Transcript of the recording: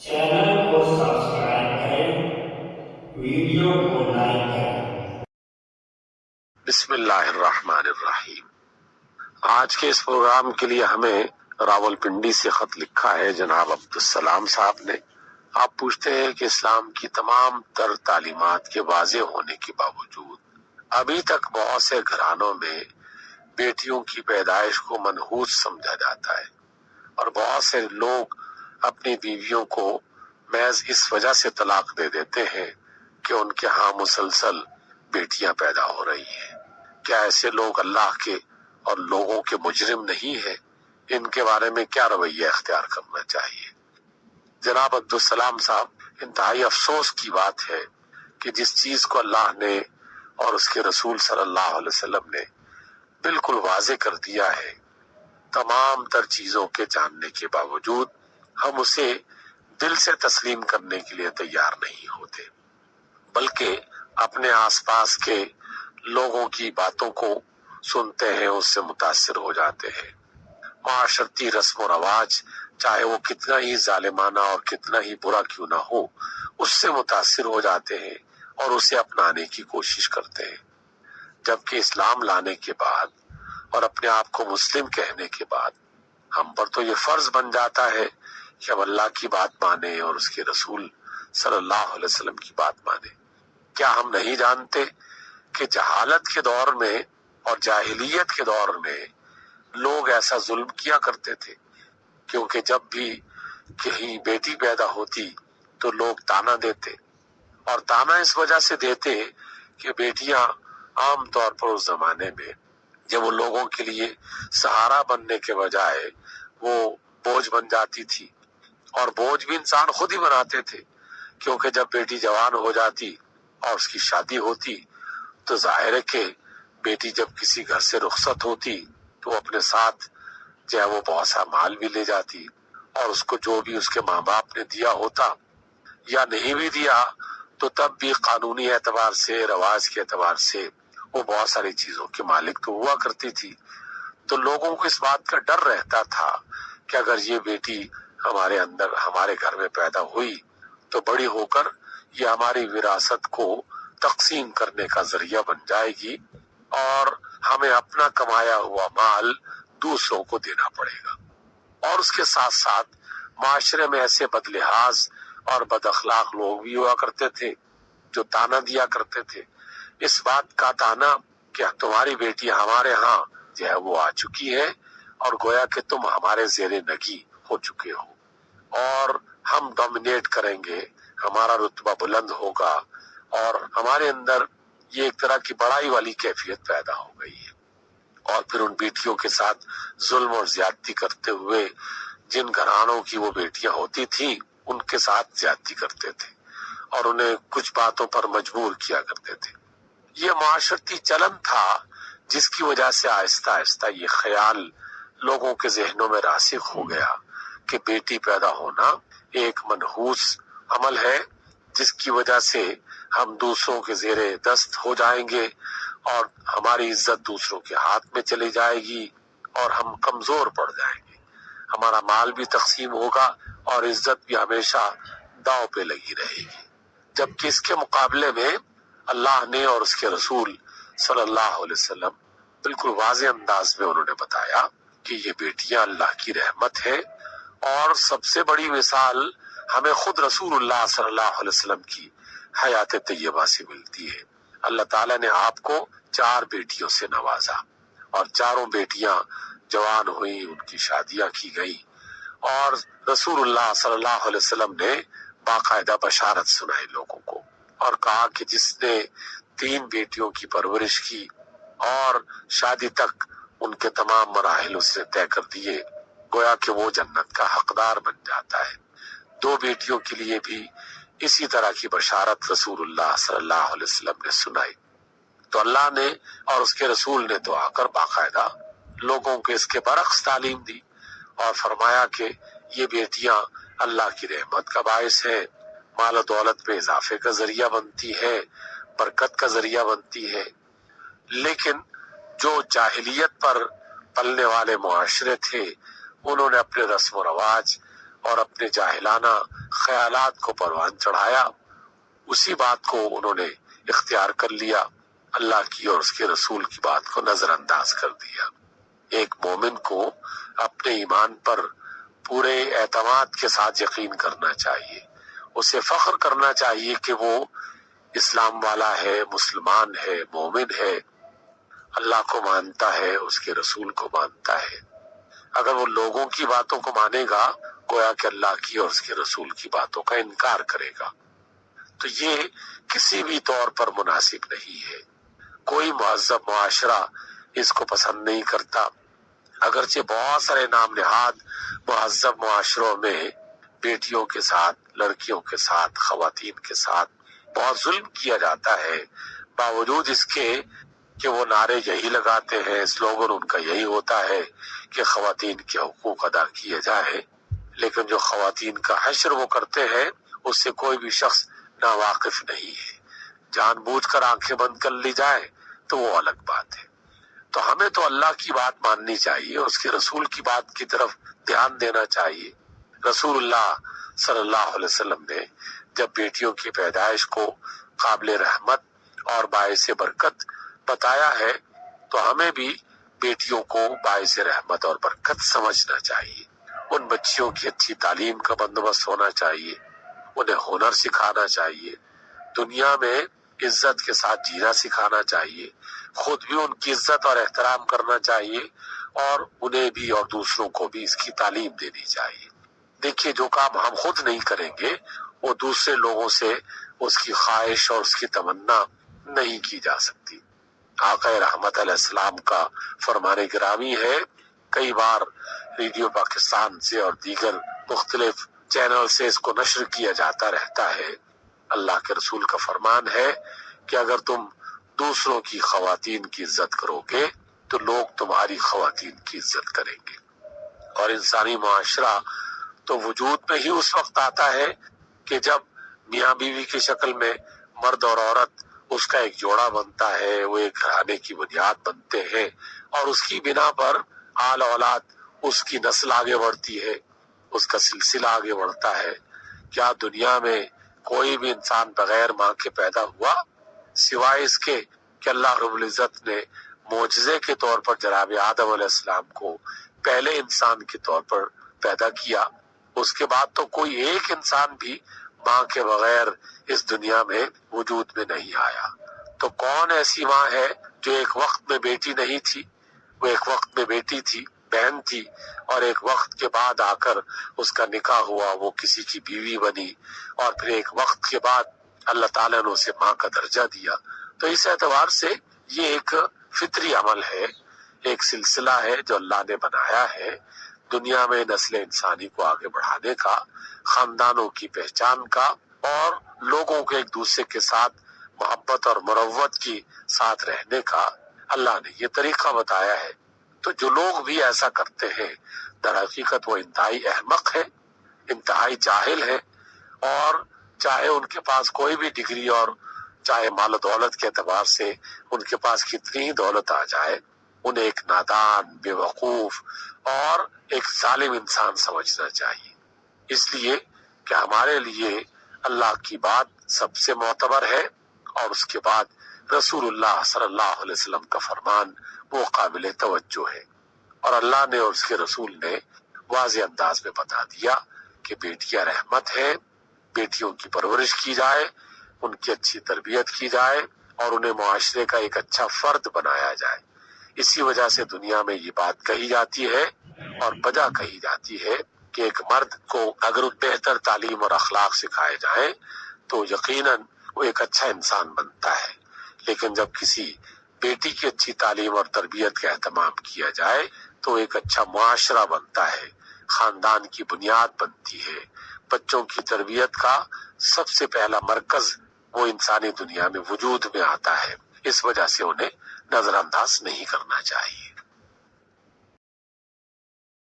Channel को subscribe करें, video को लाइक करें। बिस्मिल्लाहिर्रहमानिर्रहीम। आज के इस प्रोग्राम के लिए हमें रावलपिंडी से खत लिखा है जनाब अब्दुल साहब ने। आप पूछते हैं कि इस्लाम की तमाम तर तालीमात के वाज़े होने के बावजूद अभी तक बहुत से घरानों में बेटियों की पैदाइश को मनहूस समझा जाता है और बहुत से लोग अपनी बीवियों को महज इस वजह से तलाक दे देते हैं कि उनके यहाँ मुसलसल बेटियां पैदा हो रही हैं। क्या ऐसे लोग अल्लाह के और लोगों के मुजरिम नहीं हैं? इनके बारे में क्या रवैया इख्तियार करना चाहिए? जनाब अब्दुल साहब, इंतहाई अफसोस की बात है कि जिस चीज को अल्लाह ने और उसके रसूल सल्लल्लाहु अलैहि वसल्लम ने बिल्कुल वाजे कर दिया है, तमाम तर चीजों के जानने के बावजूद हम उसे दिल से तस्लीम करने के लिए तैयार नहीं होते, बल्कि अपने आसपास के लोगों की बातों को सुनते हैं, उससे मुतासिर हो जाते हैं। माशरती रस्म और रवाज चाहे वो कितना ही जालिमाना और कितना ही बुरा क्यों ना हो, उससे मुतासिर हो जाते हैं और उसे अपनाने की कोशिश करते हैं। जबकि इस्लाम लाने के बाद और अपने आप को मुस्लिम कहने के बाद हम पर तो ये फर्ज बन जाता है कि हम अल्लाह की बात माने और उसके रसूल सल्लल्लाहु अलैहि वसल्लम की बात माने। क्या हम नहीं जानते कि जहालत के दौर में और जाहिलियत के दौर में लोग ऐसा जुल्म किया करते थे, क्योंकि जब भी कहीं बेटी पैदा होती तो लोग ताना देते, और ताना इस वजह से देते कि बेटियां आम तौर पर उस जमाने में जब वो लोगों के लिए सहारा बनने के बजाय वो बोझ बन जाती थी, और बोझ भी इंसान खुद ही बनाते थे, क्योंकि जब बेटी जवान हो जाती और उसकी शादी होती तो जाहिर है कि बेटी जब किसी घर से रुखसत होती तो अपने साथ जो है वो बहुत सा माल भी ले जाती, और उसको जो भी उसके माँ बाप ने दिया होता या नहीं भी दिया तो तब भी कानूनी एतबार से, रवाज के एतबार से वो बहुत सारी चीजों की मालिक तो हुआ करती थी। तो लोगों को इस बात का डर रहता था कि अगर ये बेटी हमारे घर में पैदा हुई तो बड़ी होकर ये हमारी विरासत को तकसीम करने का जरिया बन जाएगी और हमें अपना कमाया हुआ माल दूसरों को देना पड़ेगा। और उसके साथ साथ माशरे में ऐसे बदलिहाज और बदअखलाक लोग भी हुआ करते थे जो ताना दिया करते थे, इस बात का ताना कि तुम्हारी बेटी हमारे यहाँ जो है वो आ चुकी है और गोया कि तुम हमारे जेरे नगी हो चुके हो और हम डोमिनेट करेंगे, हमारा रुतबा बुलंद होगा, और हमारे अंदर ये एक तरह की बड़ाई वाली कैफियत पैदा हो गई है। और फिर उन बेटियों के साथ जुल्म और ज्यादती करते हुए जिन घरानों की वो बेटियां होती थी उनके साथ ज्यादती करते थे और उन्हें कुछ बातों पर मजबूर किया करते थे। ये माशरती चलन था जिसकी वजह से आहिस्ता आहिस्ता ये ख्याल लोगों के जहनों में रासिख हो गया कि बेटी पैदा होना एक मनहूस अमल है, जिसकी वजह से हम दूसरों के जेरे दस्त हो जाएंगे और हमारी इज्जत दूसरों के हाथ में चली जाएगी और हम कमजोर पड़ जाएंगे, हमारा माल भी तकसीम होगा और इज्जत भी हमेशा दांव पे लगी रहेगी। जबकि इसके मुकाबले में अल्लाह ने और उसके रसूल सल्लल्लाहु अलैहि वसल्लम बिल्कुल वाज़ेह अंदाज में उन्होंने बताया कि ये बेटियां अल्लाह की रहमत है। और सबसे बड़ी मिसाल हमें खुद रसूलुल्लाह सल्लल्लाहु अलैहि वसल्लम की हयात तैयबा से मिलती है। अल्लाह ताला ने आपको 4 बेटियों से नवाजा और चारों बेटियां जवान हुई, उनकी शादियां की गई और रसूलुल्लाह सल्लल्लाहु अलैहि वसल्लम ने बाकायदा बशारत सुनाई लोगों को और कहा कि जिसने 3 बेटियों की परवरिश की और शादी तक उनके तमाम मराहिल उसने तय कर दिए, गोया कि वो जन्नत का हकदार बन जाता है। 2 बेटियों के लिए भी इसी तरह की बशारत रसूलुल्लाह सल्लल्लाहु अलैहि वसल्लम ने सुनाई। तो अल्लाह ने और उसके रसूल ने तो आकर बाकायदा लोगों को इसके बरक्स तालीम दी और फरमाया कि ये बेटियां अल्लाह की रहमत का बायस है, माल दौलत में इजाफे का जरिया बनती है, बरकत का जरिया बनती है। लेकिन जो जाहिलियत पर पलने वाले मुआशरे थे उन्होंने अपने रस्म रवाज اور اپنے جاہلانہ خیالات کو پروان چڑھایا، اسی بات کو انہوں نے اختیار کر لیا، اللہ کی اور اس کے رسول کی بات کو نظر انداز کر دیا۔ ایک مومن کو اپنے ایمان پر پورے اعتماد کے ساتھ یقین کرنا چاہیے، اسے فخر کرنا چاہیے کہ وہ اسلام والا ہے، مسلمان ہے، مومن ہے، اللہ کو مانتا ہے، اس کے رسول کو مانتا ہے۔ اگر وہ لوگوں کی باتوں کو مانے گا، گویا کہ اللہ کی اور اس کے رسول کی باتوں کا انکار کرے گا، تو یہ کسی بھی طور پر مناسب نہیں ہے۔ کوئی مہذب معاشرہ اس کو پسند نہیں کرتا، اگرچہ بہت سارے نام نہاد مہذب معاشروں میں بیٹیوں کے ساتھ، لڑکیوں کے ساتھ، خواتین کے ساتھ بہت ظلم کیا جاتا ہے، باوجود اس کے کہ وہ نعرے یہی لگاتے ہیں، سلوگن ان کا یہی ہوتا ہے کہ خواتین کے حقوق ادا کیے جائیں، لیکن جو خواتین کا حشر وہ کرتے ہیں اس سے کوئی بھی شخص ناواقف نہیں ہے۔ جان بوجھ کر آنکھیں بند کر لی جائے تو وہ الگ بات ہے۔ تو ہمیں تو اللہ کی بات ماننی چاہیے، اس کے رسول کی بات کی طرف دھیان دینا چاہیے۔ رسول اللہ صلی اللہ علیہ وسلم نے جب بیٹیوں کی پیدائش کو قابل رحمت اور باعث برکت بتایا ہے تو ہمیں بھی بیٹیوں کو باعث رحمت اور برکت سمجھنا چاہیے۔ ان بچیوں کی اچھی تعلیم کا بندوبست ہونا چاہیے، انہیں ہنر سکھانا چاہیے، دنیا میں عزت کے ساتھ جینا سکھانا چاہیے، خود بھی ان کی عزت اور احترام کرنا چاہیے، اور انہیں بھی اور دوسروں کو بھی اس کی تعلیم دینی چاہیے۔ دیکھیے، جو کام ہم خود نہیں کریں گے وہ دوسرے لوگوں سے اس کی خواہش اور اس کی تمنا نہیں کی جا سکتی۔ آقا رحمت علیہ السلام کا فرمان گرامی ہے، کئی بار ریڈیو پاکستان سے اور دیگر مختلف چینل سے اس کو نشر کیا جاتا رہتا ہے۔ اللہ کے رسول کا فرمان ہے کہ اگر تم دوسروں کی خواتین کی عزت کرو گے تو لوگ تمہاری خواتین کی عزت کریں گے۔ اور انسانی معاشرہ تو وجود میں ہی اس وقت آتا ہے کہ جب میاں بیوی کی شکل میں مرد اور عورت اس کا ایک جوڑا بنتا ہے، وہ ایک گھرانے کی بنیاد بنتے ہیں، اور اس کی بنا پر آل اولاد، اس کی نسل آگے بڑھتی ہے، اس کا سلسلہ آگے بڑھتا ہے۔ کیا دنیا میں کوئی بھی انسان بغیر ماں کے پیدا ہوا؟ سوائے اس کے کہ اللہ رب العزت نے معجزے کے طور پر جناب آدم علیہ السلام کو پہلے انسان کے طور پر پیدا کیا، اس کے بعد تو کوئی ایک انسان بھی ماں کے بغیر اس دنیا میں وجود میں نہیں آیا۔ تو کون ایسی ماں ہے جو ایک وقت میں بیٹی نہیں تھی؟ وہ ایک وقت میں بیٹی تھی، بہن تھی، اور ایک وقت کے بعد آ کر اس کا نکاح ہوا، وہ کسی کی بیوی بنی، اور پھر ایک وقت کے بعد اللہ تعالیٰ نے اسے ماں کا درجہ دیا۔ تو اس اعتبار سے یہ ایک فطری عمل ہے، ایک سلسلہ ہے جو اللہ نے بنایا ہے، دنیا میں نسل انسانی کو آگے بڑھانے کا، خاندانوں کی پہچان کا، اور لوگوں کو ایک دوسرے کے ساتھ محبت اور مروت کی ساتھ رہنے کا اللہ نے یہ طریقہ بتایا ہے۔ تو جو لوگ بھی ایسا کرتے ہیں در حقیقت وہ انتہائی احمق ہے، انتہائی جاہل ہے، اور چاہے ان کے پاس کوئی بھی ڈگری اور چاہے مال و دولت کے اعتبار سے ان کے پاس کتنی ہی دولت آ جائے، انہیں ایک نادان، بے وقوف اور ایک ظالم انسان سمجھنا چاہیے۔ اس لیے کہ ہمارے لیے اللہ کی بات سب سے معتبر ہے، اور اس کے بعد رسول اللہ صلی اللہ علیہ وسلم کا فرمان وہ قابل توجہ ہے۔ اور اللہ نے اور اس کے رسول نے واضح انداز میں بتا دیا کہ بیٹیاں رحمت ہیں، بیٹیوں کی پرورش کی جائے، ان کی اچھی تربیت کی جائے، اور انہیں معاشرے کا ایک اچھا فرد بنایا جائے۔ اسی وجہ سے دنیا میں یہ بات کہی جاتی ہے اور بجا کہی جاتی ہے کہ ایک مرد کو اگر بہتر تعلیم اور اخلاق سکھائے جائیں تو یقیناً وہ ایک اچھا انسان بنتا ہے، لیکن جب کسی بیٹی کی اچھی تعلیم اور تربیت کا اہتمام کیا جائے تو ایک اچھا معاشرہ بنتا ہے، خاندان کی بنیاد بنتی ہے، بچوں کی تربیت کا سب سے پہلا مرکز وہ انسانی دنیا میں وجود میں آتا ہے۔ اس وجہ سے انہیں نظر انداز نہیں کرنا چاہیے۔